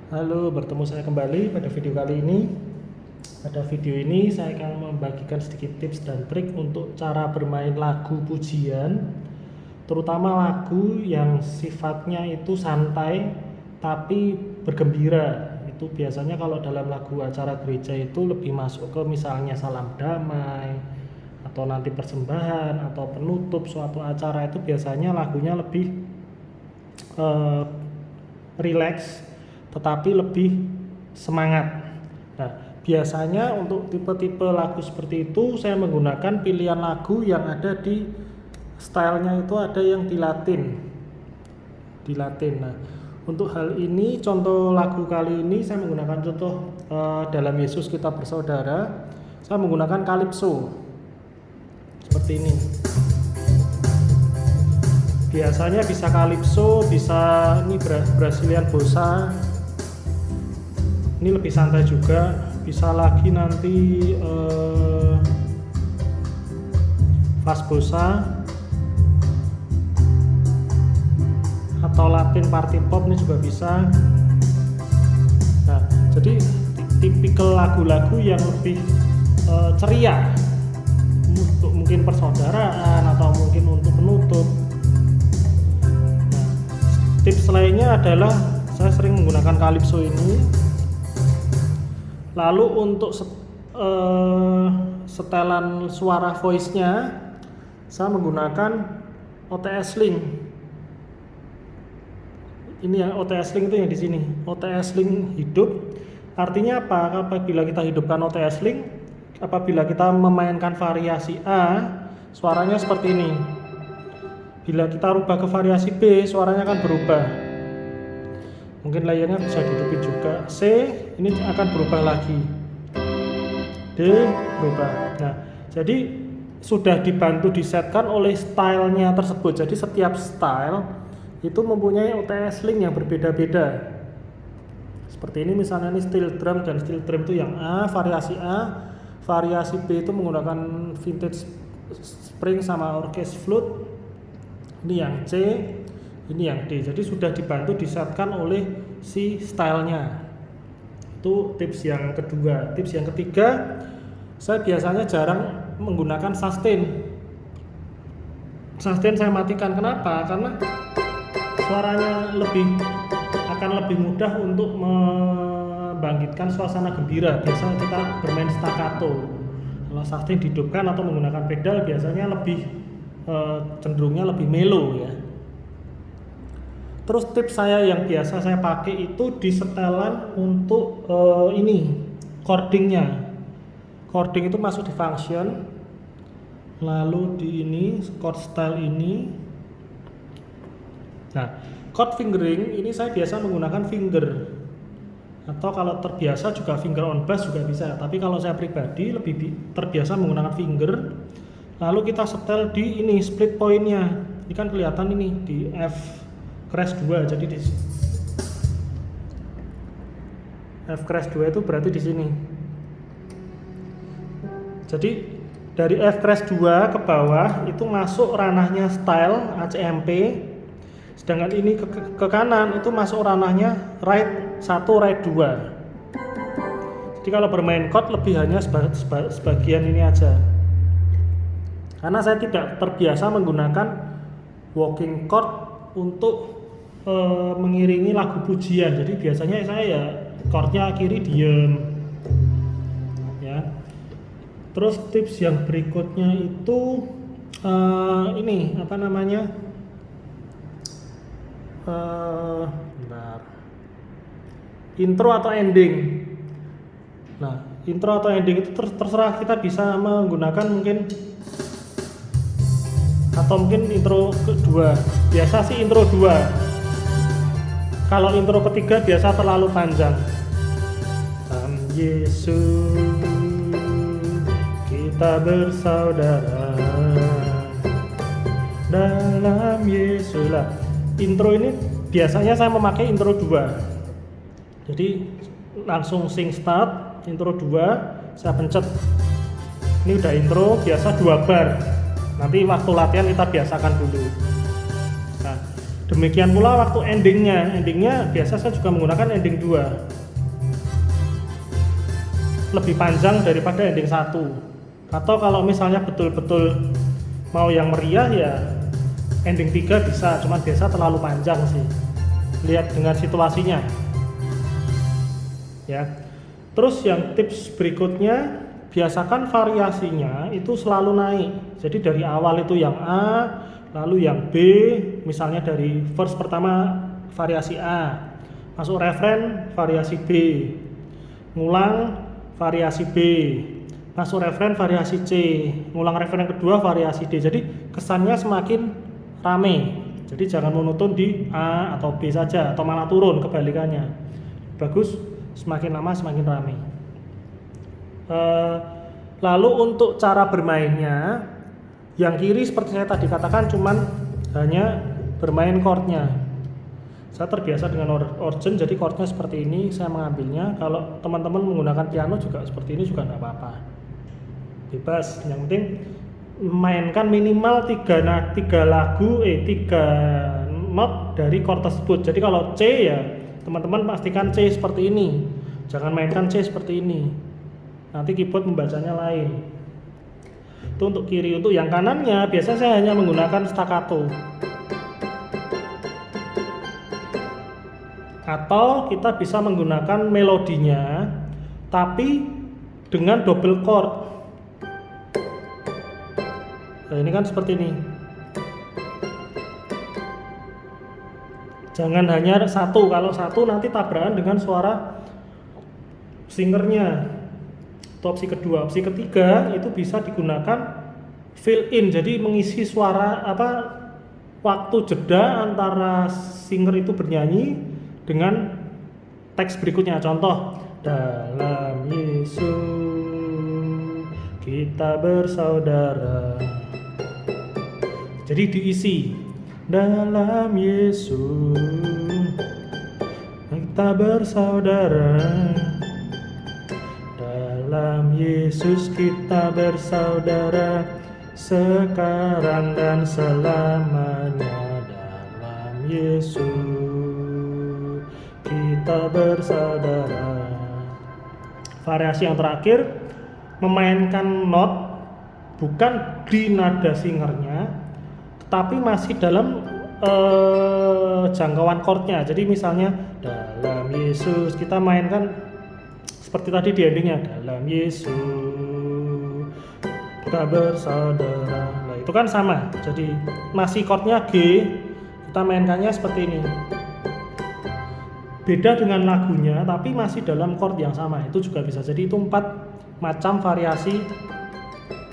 Halo, bertemu saya kembali pada video kali ini. Pada video ini saya akan membagikan sedikit tips dan trik untuk cara bermain lagu pujian, terutama lagu yang sifatnya itu santai tapi bergembira. Itu biasanya kalau dalam lagu acara gereja itu lebih masuk ke misalnya salam damai atau nanti persembahan atau penutup suatu acara, itu biasanya lagunya lebih rileks tetapi lebih semangat. Nah, biasanya untuk tipe-tipe lagu seperti itu saya menggunakan pilihan lagu yang ada di stylenya itu ada yang di Latin. Nah, untuk hal ini contoh lagu kali ini saya menggunakan contoh dalam Yesus Kita Bersaudara. Saya menggunakan calypso seperti ini. Biasanya bisa calypso, bisa ini Brazilian bossa. Ini lebih santai juga, bisa lagi nanti fast bossa atau Latin party pop, ini juga bisa. Nah, jadi tipikal lagu-lagu yang lebih ceria untuk mungkin persaudaraan atau mungkin untuk penutup. Nah, tips lainnya adalah saya sering menggunakan calypso ini. Lalu untuk setelan suara voice-nya saya menggunakan OTS Link. Ini ya, OTS Link itu yang di sini. OTS Link hidup. Artinya apa? Apabila kita hidupkan OTS Link, apabila kita memainkan variasi A, suaranya seperti ini. Bila kita rubah ke variasi B, suaranya akan berubah. Mungkin layarnya bisa dihidupin juga. C ini akan berubah lagi. D berubah. Nah, jadi sudah dibantu disetkan oleh stylenya tersebut. Jadi setiap style itu mempunyai OTS Link yang berbeda-beda. Seperti ini misalnya, ini steel drum, dan steel drum itu yang A, variasi A. Variasi B itu menggunakan vintage spring sama orkes flute. Ini yang C, ini yang D. Jadi sudah dibantu disetkan oleh si stylenya. Itu tips yang kedua. Tips yang ketiga, saya biasanya jarang menggunakan sustain. Sustain saya matikan. Kenapa? Karena suaranya akan lebih mudah untuk membangkitkan suasana gembira. Biasanya kita bermain staccato. Kalau sustain dihidupkan atau menggunakan pedal biasanya lebih cenderungnya lebih mellow ya. Terus tips saya yang biasa saya pakai itu di setelan untuk ini chordingnya. Chording itu masuk di function, lalu di ini chord style ini. Nah, chord fingering ini saya biasa menggunakan finger, atau kalau terbiasa juga finger on bass juga bisa. Tapi kalau saya pribadi lebih terbiasa menggunakan finger. Lalu kita setel di ini split pointnya. Ini kan kelihatan ini di F crash 2, jadi di F crash 2 itu berarti di sini. Jadi dari F crash 2 ke bawah itu masuk ranahnya style ACMP, sedangkan ini ke kanan itu masuk ranahnya right 1 right 2. Jadi kalau bermain chord lebih hanya sebagian ini aja. Karena saya tidak terbiasa menggunakan walking chord untuk mengiringi lagu pujian. Jadi biasanya saya ya chordnya kiri diem ya. Terus tips yang berikutnya itu ini apa namanya, bentar, intro atau ending. Nah, intro atau ending itu terserah, kita bisa menggunakan mungkin atau mungkin intro kedua. Biasa sih intro 2. Kalau intro ketiga biasa terlalu panjang. Yesus kita bersaudara dalam Yesus lah. Intro ini biasanya saya memakai intro 2. Jadi langsung sing start, intro 2 saya pencet. Ini udah intro, biasa 2 bar. Nanti waktu latihan kita biasakan dulu. Nah, Demikian pula waktu endingnya biasa saya juga menggunakan ending 2, lebih panjang daripada ending 1. Atau kalau misalnya betul-betul mau yang meriah ya ending 3 bisa, cuman biasa terlalu panjang sih, lihat dengan situasinya ya. Terus yang tips berikutnya, biasakan variasinya itu selalu naik. Jadi dari awal itu yang A, lalu yang B, misalnya dari verse pertama variasi A, masuk refren variasi B, ngulang variasi B, masuk refren variasi C, ngulang refren yang kedua variasi D. Jadi kesannya semakin rame. Jadi jangan monoton di A atau B saja, atau malah turun kebalikannya. Bagus, semakin lama semakin rame. Lalu untuk cara bermainnya, yang kiri seperti saya tadi katakan cuman hanya bermain chordnya. Saya terbiasa dengan organ, jadi chordnya seperti ini saya mengambilnya. Kalau teman-teman menggunakan piano juga seperti ini juga tidak apa-apa, bebas. Yang penting mainkan minimal 3 not dari chord tersebut. Jadi kalau C ya teman-teman pastikan C seperti ini, jangan mainkan C seperti ini, nanti keyboard membacanya lain. Itu untuk kiri. Untuk yang kanannya biasa saya hanya menggunakan staccato, atau kita bisa menggunakan melodinya tapi dengan double chord. Nah, ini kan seperti ini, jangan hanya satu. Kalau satu nanti tabrakan dengan suara singernya. Itu opsi kedua. Opsi ketiga itu bisa digunakan fill in, jadi mengisi suara waktu jeda antara singer itu bernyanyi dengan teks berikutnya. Contoh, dalam Yesus kita bersaudara. Jadi diisi, dalam Yesus kita bersaudara. Dalam Yesus kita bersaudara, sekarang dan selamanya. Dalam Yesus kita bersaudara. Variasi yang terakhir, memainkan not bukan di nada singernya, tetapi masih dalam jangkauan chordnya. Jadi misalnya dalam Yesus kita mainkan seperti tadi di endingnya, dalam Yesus kita bersaudara. Nah itu kan sama, jadi masih chordnya G, kita mainkannya seperti ini. Beda dengan lagunya tapi masih dalam chord yang sama, itu juga bisa. Jadi itu 4 macam variasi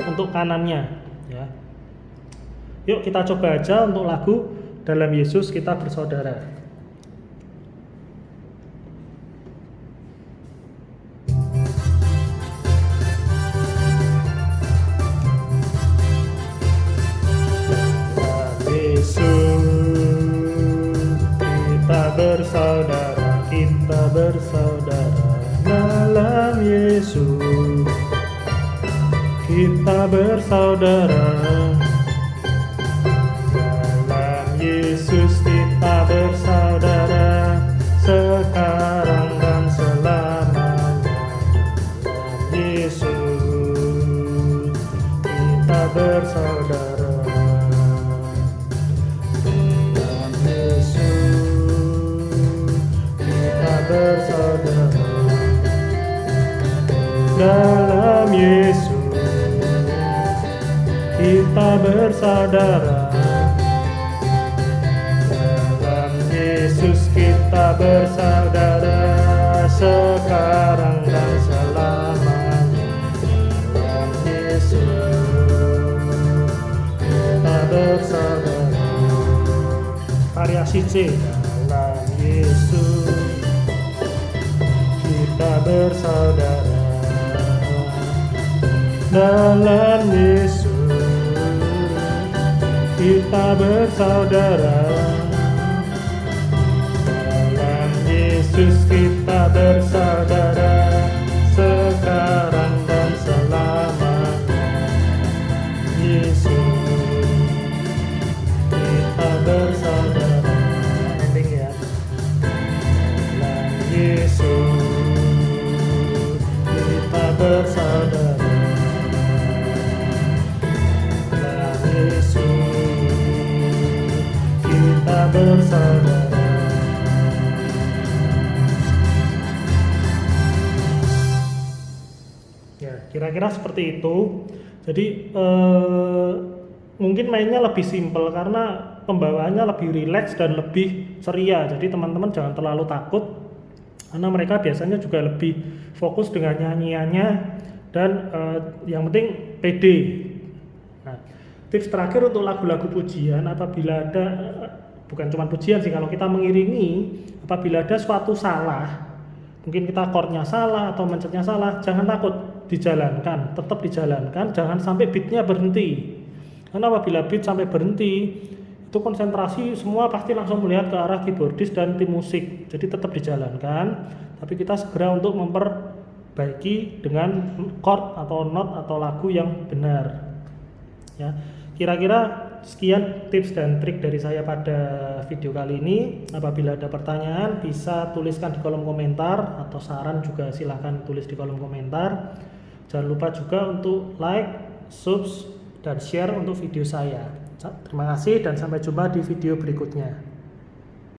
untuk kanannya ya. Yuk kita coba aja untuk lagu dalam Yesus kita bersaudara. Kita bersaudara dalam Yesus, kita bersaudara dalam Yesus, kita bersaudara sekarang dan selamanya. Dalam Yesus kita bersaudara. Bersaudara dalam Yesus, kita bersaudara. Dalam Yesus kita bersaudara sekarang dan selamanya. Dalam Yesus kita bersaudara. Variasi C. Dalam Yesus kita bersaudara. Dalam Yesus kita bersaudara. Dalam Yesus kita bersaudara sekarang dan selamanya. Yesus kita bersaudara. bersaudara dalam Yesus, kita bersaudara. Ya, kira-kira seperti itu. Jadi mungkin mainnya lebih simpel karena pembawaannya lebih rileks dan lebih ceria. Jadi teman-teman jangan terlalu takut karena mereka biasanya juga lebih fokus dengan nyanyiannya dan yang penting pede. Nah, tips terakhir untuk lagu-lagu pujian, apabila ada bukan cuma pujian sih, kalau kita mengiringi, apabila ada suatu salah, mungkin kita chordnya salah atau mencetnya salah, jangan takut, dijalankan, tetap dijalankan, jangan sampai beatnya berhenti. Karena apabila beat sampai berhenti, itu konsentrasi semua pasti langsung melihat ke arah keyboardis dan tim musik. Jadi tetap dijalankan, tapi kita segera untuk memperbaiki dengan chord atau not atau lagu yang benar. Ya, kira-kira sekian tips dan trik dari saya pada video kali ini. Apabila ada pertanyaan bisa tuliskan di kolom komentar, atau saran juga silahkan tulis di kolom komentar. Jangan lupa juga untuk like, subs, dan share untuk video saya. Terima kasih dan sampai jumpa di video berikutnya.